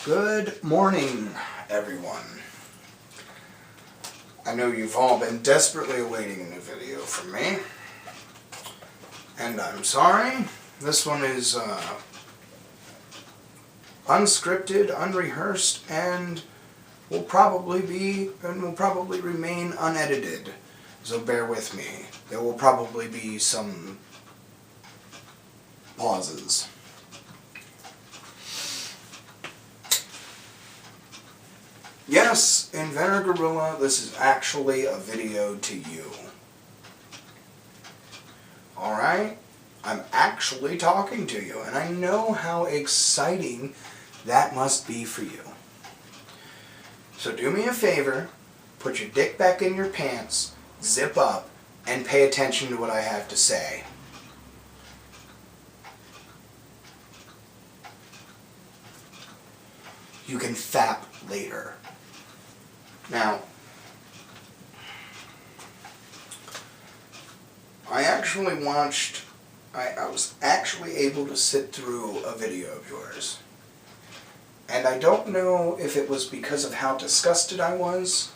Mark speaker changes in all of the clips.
Speaker 1: Good morning, everyone. I know you've all been desperately awaiting a new video from me, and I'm sorry. This one is unscripted, unrehearsed, and will probably remain unedited. So bear with me. There will probably be some pauses. Yes, InventorGorilla, this is actually a video to you. Alright? I'm actually talking to you, and I know how exciting that must be for you. So do me a favor, put your dick back in your pants, zip up, and pay attention to what I have to say. You can fap later. Now, I was actually able to sit through a video of yours. And I don't know if it was because of how disgusted I was,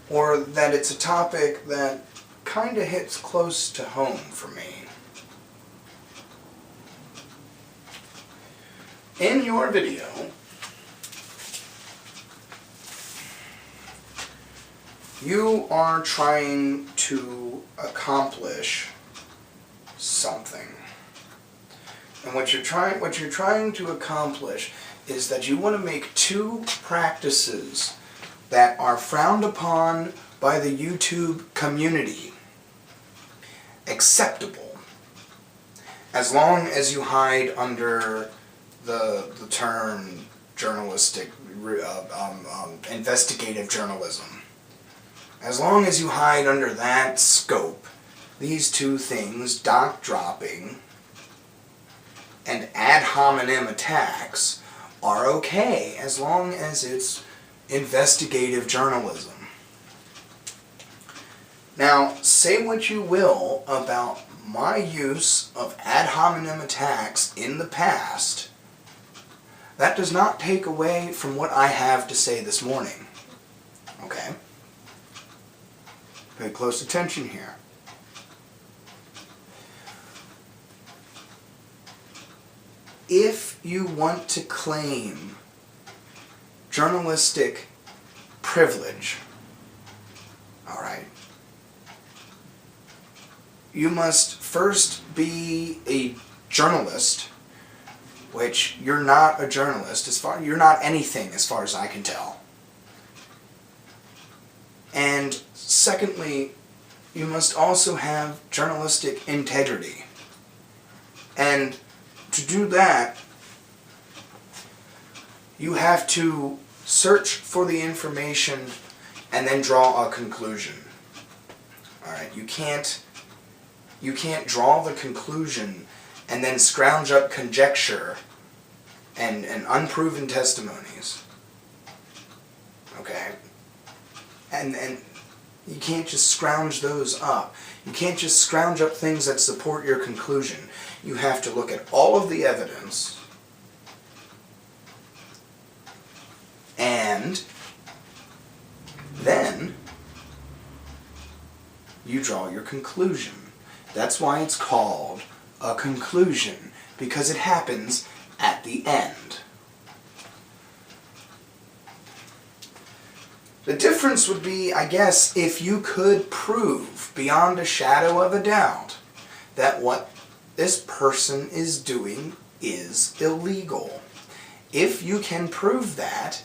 Speaker 1: or that it's a topic that kind of hits close to home for me. In your video, you are trying to accomplish something. And what you're trying to accomplish is that you want to make two practices that are frowned upon by the YouTube community acceptable, as long as you hide under the term journalistic, investigative journalism. As long as you hide under that scope, these two things, doc dropping and ad hominem attacks, are okay as long as it's investigative journalism. Now, say what you will about my use of ad hominem attacks in the past, that does not take away from what I have to say this morning. Okay? Pay close attention here. If you want to claim journalistic privilege, alright, you must first be a journalist, which you're not a journalist, you're not anything as far as I can tell. And secondly, you must also have journalistic integrity. And to do that, you have to search for the information and then draw a conclusion. Alright, you can't draw the conclusion and then scrounge up conjecture and unproven testimonies. Okay? And you can't just scrounge those up. You can't just scrounge up things that support your conclusion. You have to look at all of the evidence and then you draw your conclusion. That's why it's called a conclusion, because it happens at the end. The difference would be, I guess, if you could prove beyond a shadow of a doubt that what this person is doing is illegal. If you can prove that,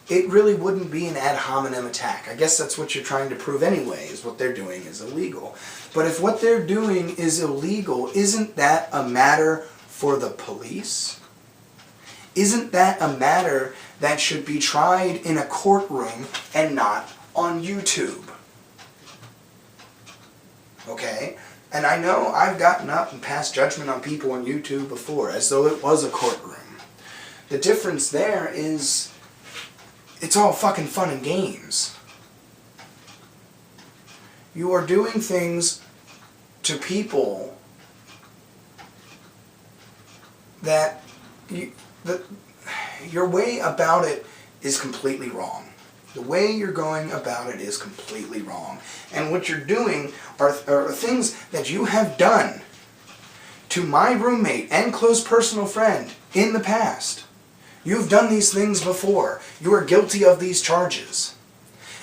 Speaker 1: it really wouldn't be an ad hominem attack. I guess that's what you're trying to prove anyway, is what they're doing is illegal. But if what they're doing is illegal, isn't that a matter for the police? Isn't that a matter that should be tried in a courtroom and not on YouTube? Okay? And I know I've gotten up and passed judgment on people on YouTube before, as though it was a courtroom. The difference there is, it's all fucking fun and games. You are doing things to people that your way about it is completely wrong. The way you're going about it is completely wrong. And what you're doing are things that you have done to my roommate and close personal friend in the past. You've done these things before. You are guilty of these charges.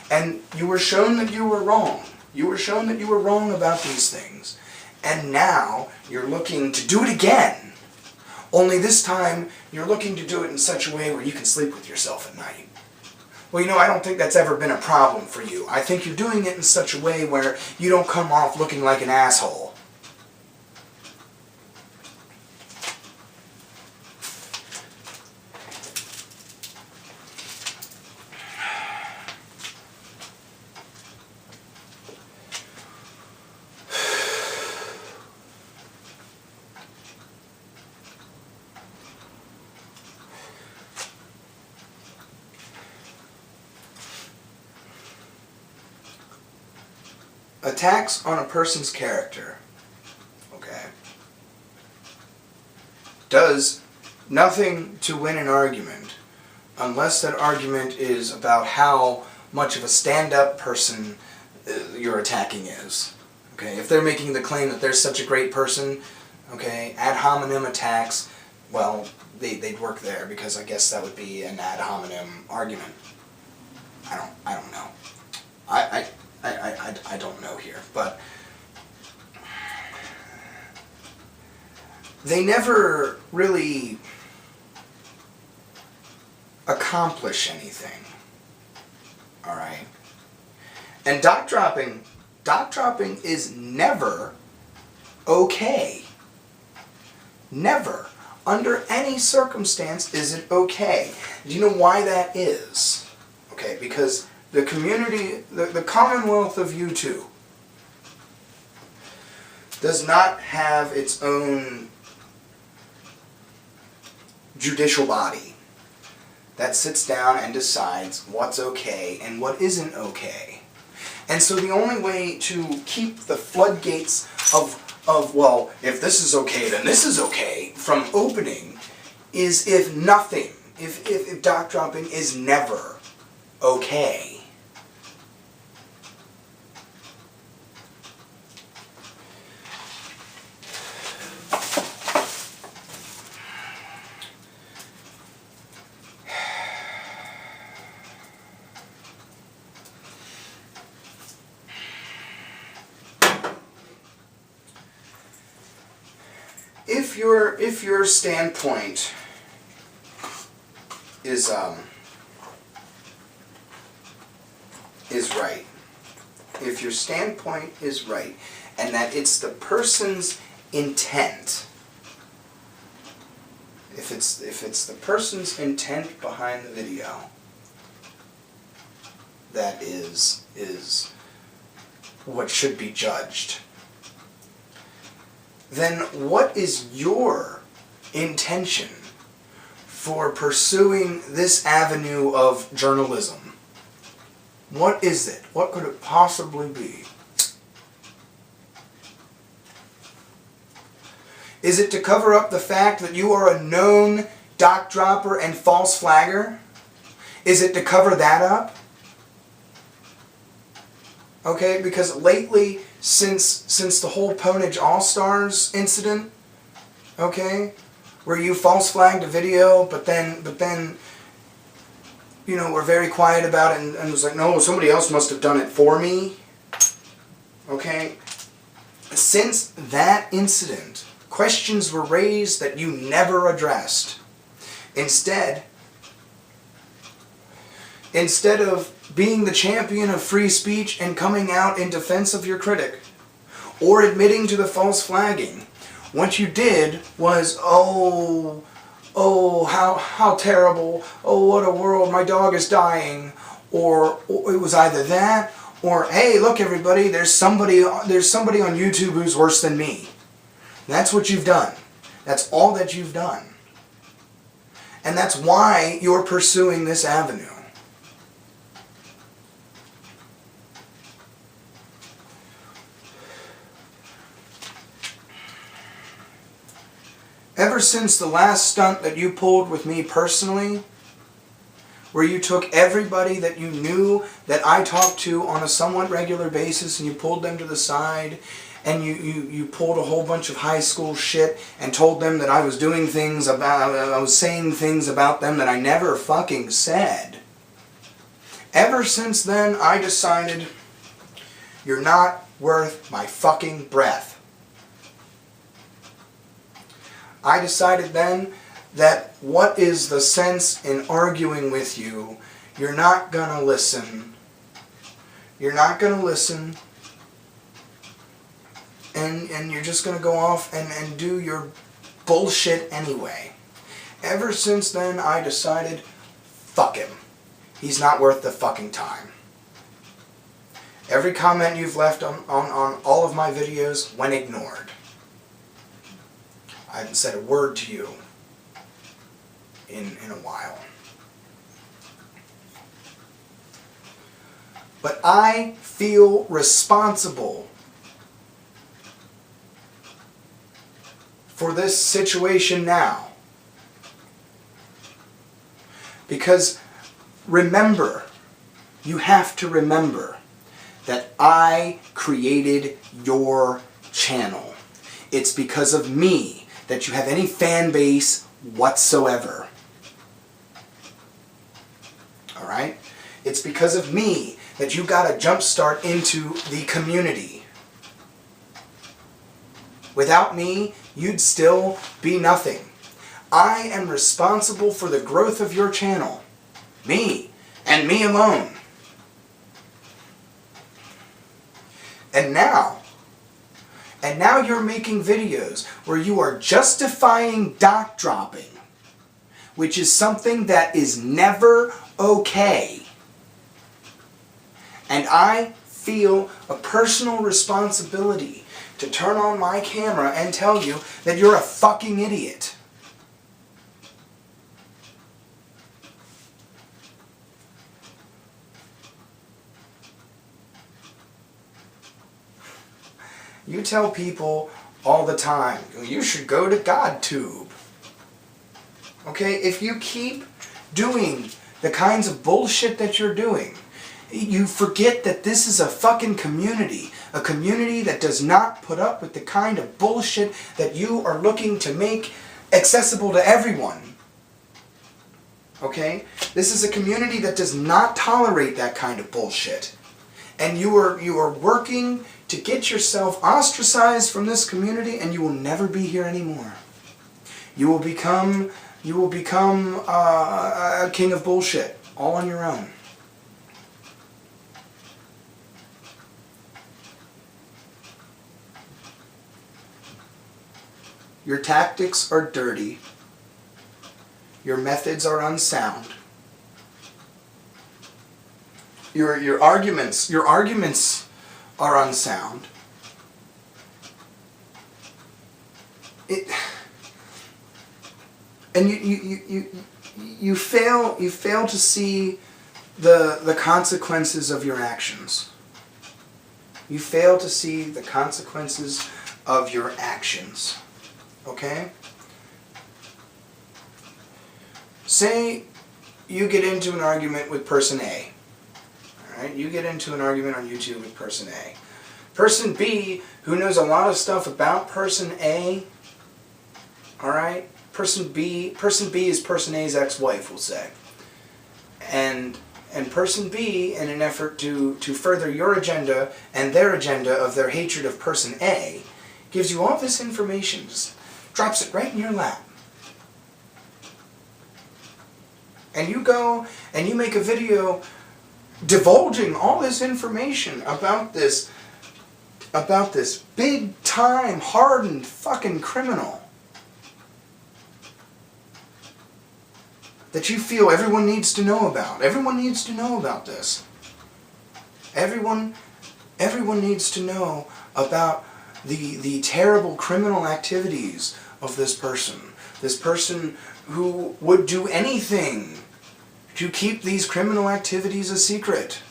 Speaker 1: And you were shown that you were wrong. You were shown that you were wrong about these things. And now you're looking to do it again. Only this time you're looking to do it in such a way where you can sleep with yourself at night. Well, I don't think that's ever been a problem for you. I think you're doing it in such a way where you don't come off looking like an asshole. Attacks on a person's character, okay, does nothing to win an argument unless that argument is about how much of a stand-up person you're attacking is. Okay, if they're making the claim that they're such a great person, okay, ad hominem attacks, well, they'd work there, because I guess that would be an ad hominem argument. I don't know. I don't know here, but they never really accomplish anything. All right? And doc dropping is never okay. Never. Under any circumstance is it okay. Do you know why that is? Okay, because the community, the Commonwealth of YouTube does not have its own judicial body that sits down and decides what's okay and what isn't okay. And so the only way to keep the floodgates of well, if this is okay, then this is okay, from opening is if nothing, if doc dropping is never okay. If your standpoint is right, if your standpoint is right, and that it's the person's intent, if it's the person's intent behind the video that is what should be judged, then what is your intention for pursuing this avenue of journalism? What is it? What could it possibly be? Is it to cover up the fact that you are a known doc dropper and false flagger? Is it to cover that up? Okay, because lately, since the whole Ponage All-Stars incident, okay, where you false flagged a video, but then were very quiet about it and was like, no, somebody else must have done it for me. Okay, since that incident, questions were raised that you never addressed. Instead of being the champion of free speech and coming out in defense of your critic, or admitting to the false flagging, what you did was, oh, how terrible, oh, what a world, my dog is dying, or it was either that, or, hey, look everybody, there's somebody on YouTube who's worse than me. That's what you've done. That's all that you've done. And that's why you're pursuing this avenue. Ever since the last stunt that you pulled with me personally, where you took everybody that you knew that I talked to on a somewhat regular basis and you pulled them to the side and you pulled a whole bunch of high school shit and told them that I was doing things about, I was saying things about them that I never fucking said. Ever since then, I decided you're not worth my fucking breath. I decided then that what is the sense in arguing with you? You're not gonna listen. You're not gonna listen. And you're just gonna go off and do your bullshit anyway. Ever since then, I decided, fuck him. He's not worth the fucking time. Every comment you've left on all of my videos went ignored. I haven't said a word to you in a while. But I feel responsible for this situation now. Because remember, you have to remember that I created your channel. It's because of me that you have any fan base whatsoever. Alright? It's because of me that you got a jump start into the community. Without me, you'd still be nothing. I am responsible for the growth of your channel. Me, and me alone. And now you're making videos where you are justifying doc dropping, which is something that is never okay. And I feel a personal responsibility to turn on my camera and tell you that you're a fucking idiot. You tell people all the time, you should go to GodTube. Okay, if you keep doing the kinds of bullshit that you're doing, you forget that this is a fucking community. A community that does not put up with the kind of bullshit that you are looking to make accessible to everyone. Okay? This is a community that does not tolerate that kind of bullshit. And you are working to get yourself ostracized from this community, and you will never be here anymore. You will become a king of bullshit, all on your own. Your tactics are dirty. Your methods are unsound. Your arguments are unsound. And you fail to see the consequences of your actions. You fail to see the consequences of your actions. Okay? Say you get into an argument with person A. Alright? You get into an argument on YouTube with person A. Person B, who knows a lot of stuff about person A, alright? Person B is person A's ex-wife, we'll say. And person B, in an effort to further your agenda and their agenda of their hatred of person A, gives you all this information, just drops it right in your lap. And you go and you make a video divulging all this information about this big time hardened fucking criminal that you feel everyone needs to know about. Everyone needs to know about this. Everyone needs to know about the terrible criminal activities of this person. This person who would do anything to keep these criminal activities a secret.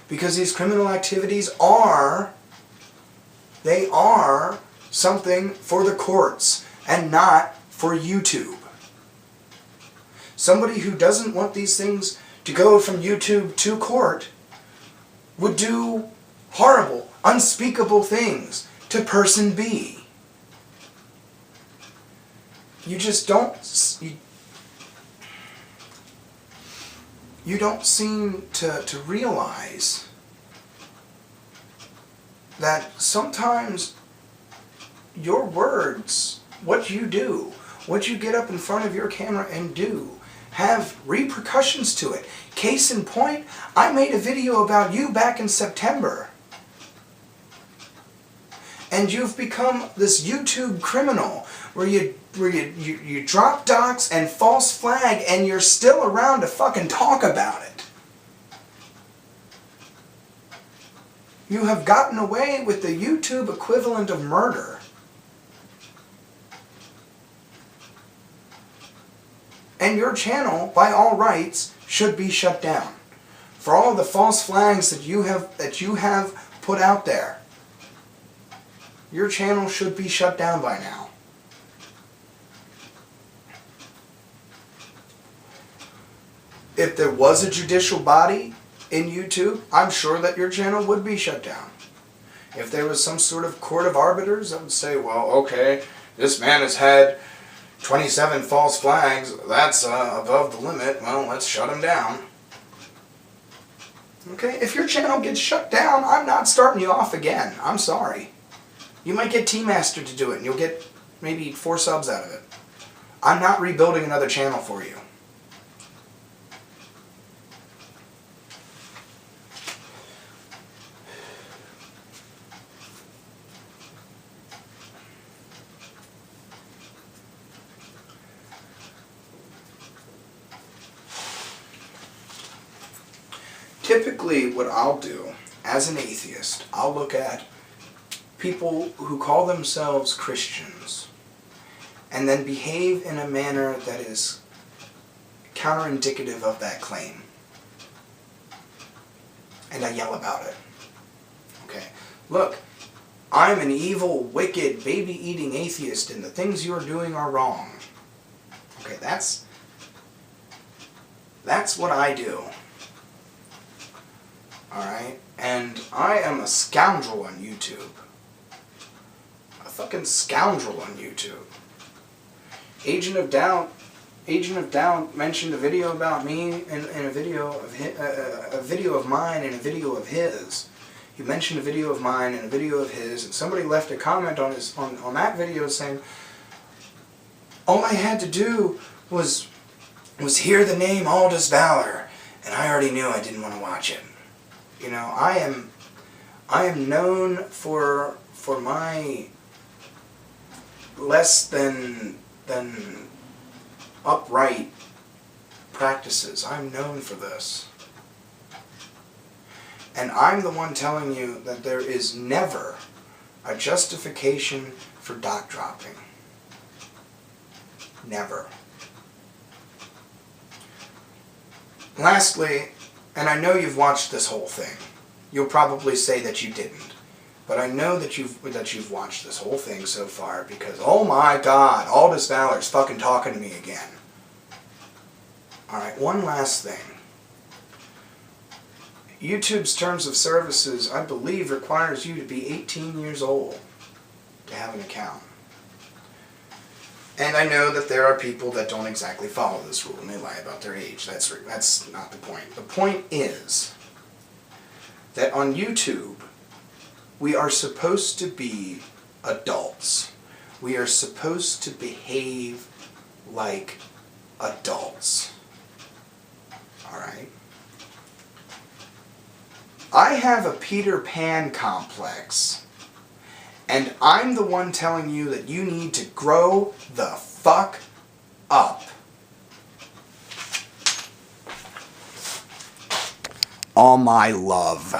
Speaker 1: Because these criminal activities are something for the courts. and not for YouTube. Somebody who doesn't want these things to go from YouTube to court would do horrible, unspeakable things to person B. You just don't... You don't seem to realize that sometimes your words, what you do, what you get up in front of your camera and do, have repercussions to it. Case in point, I made a video about you back in September. And you've become this YouTube criminal where you drop docs and false flag and you're still around to fucking talk about it. You have gotten away with the YouTube equivalent of murder. And your channel, by all rights, should be shut down. For all of the false flags that you have put out there, your channel should be shut down by now. If there was a judicial body in YouTube, I'm sure that your channel would be shut down. If there was some sort of court of arbiters that would say, well, okay, this man has had 27 false flags, that's above the limit, well, let's shut him down. Okay, if your channel gets shut down, I'm not starting you off again. I'm sorry. You might get T-Master to do it, and you'll get maybe 4 subs out of it. I'm not rebuilding another channel for you. Typically, what I'll do, as an atheist, I'll look at people who call themselves Christians and then behave in a manner that is counterindicative of that claim. And I yell about it. Okay, look, I'm an evil, wicked, baby-eating atheist and the things you're doing are wrong. Okay, that's what I do. Alright? And I am a scoundrel on YouTube. A fucking scoundrel on YouTube. Agent of Doubt mentioned a video about me in a video of mine and a video of his. He mentioned a video of mine and a video of his, and somebody left a comment on that video saying, all I had to do was hear the name Aldous Valor, and I already knew I didn't want to watch it. You know, I am known for my less than upright practices. I'm known for this. And I'm the one telling you that there is never a justification for doc dropping. Never. Lastly, and I know you've watched this whole thing. You'll probably say that you didn't. But I know that you've watched this whole thing so far because, oh my God, Aldous Valor's fucking talking to me again. Alright, one last thing. YouTube's terms of services, I believe, requires you to be 18 years old to have an account. And I know that there are people that don't exactly follow this rule and they lie about their age. That's not the point. The point is that on YouTube, we are supposed to be adults. We are supposed to behave like adults. Alright? I have a Peter Pan complex. And I'm the one telling you that you need to grow the fuck up. All my love.